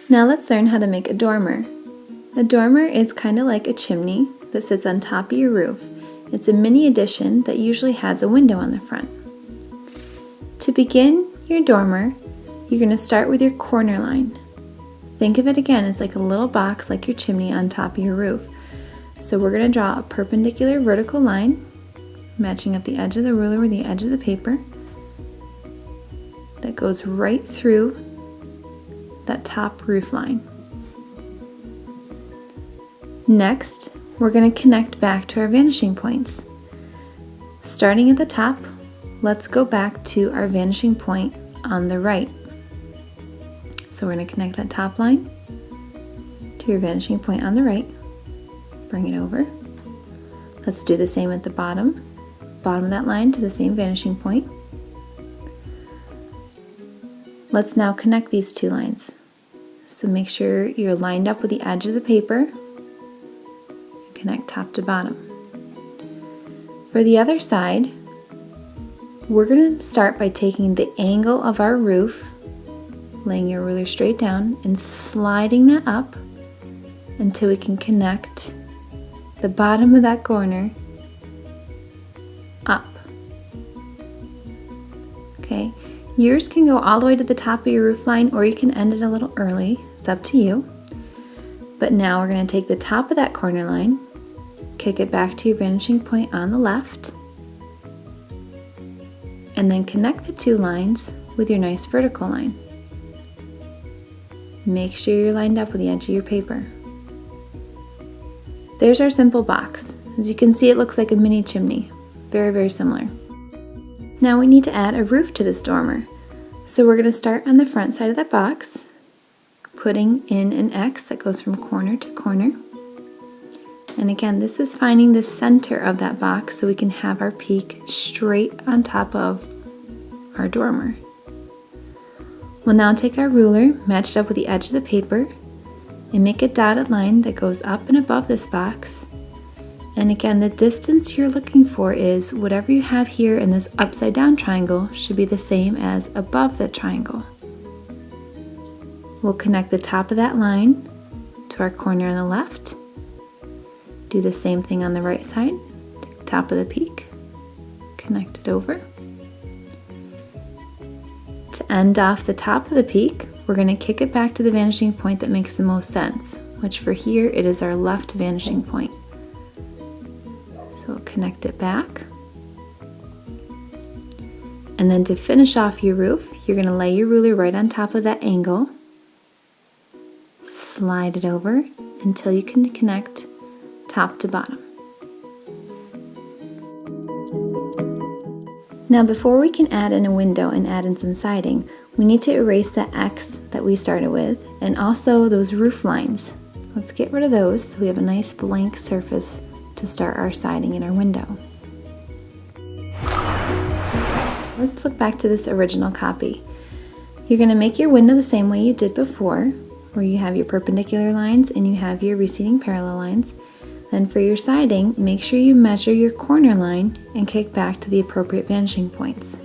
Now let's learn how to make a dormer. A dormer is kind of like a chimney that sits on top of your roof. It's a mini addition that usually has a window on the front. To begin your dormer, you're going to start with your corner line. Think of it again, it's like a little box like your chimney on top of your roof. So we're going to draw a perpendicular vertical line, matching up the edge of the ruler with the edge of the paper, that goes right through that top roof line. Next, we're going to connect back to our vanishing points. Starting at the top, let's go back to our vanishing point on the right. So we're going to connect that top line to your vanishing point on the right. Bring it over. Let's do the same at the bottom of that line to the same vanishing point. Let's now connect these two lines. So make sure you're lined up with the edge of the paper and connect top to bottom. For the other side, we're going to start by taking the angle of our roof, laying your ruler straight down and sliding that up until we can connect the bottom of that corner up. Okay, yours can go all the way to the top of your roof line, or you can end it a little early. It's up to you. But now we're going to take the top of that corner line, kick it back to your vanishing point on the left, and then connect the two lines with your nice vertical line. Make sure you're lined up with the edge of your paper. There's our simple box. As you can see, it looks like a mini chimney. Very, very similar. Now we need to add a roof to this dormer. So we're going to start on the front side of that box, putting in an X that goes from corner to corner. And again, this is finding the center of that box so we can have our peak straight on top of our dormer. We'll now take our ruler, match it up with the edge of the paper, and make a dotted line that goes up and above this box. And again, the distance you're looking for is whatever you have here in this upside down triangle should be the same as above the triangle. We'll connect the top of that line to our corner on the left. Do the same thing on the right side, take the top of the peak, connect it over. To end off the top of the peak, we're going to kick it back to the vanishing point that makes the most sense, which for here it is our left vanishing point. So connect it back. And then to finish off your roof, you're going to lay your ruler right on top of that angle, slide it over until you can connect top to bottom. Now before we can add in a window and add in some siding, we need to erase the X that we started with and also those roof lines. Let's get rid of those so we have a nice blank surface to start our siding in our window. Let's look back to this original copy. You're going to make your window the same way you did before, where you have your perpendicular lines and you have your receding parallel lines. Then for your siding, make sure you measure your corner line and kick back to the appropriate vanishing points.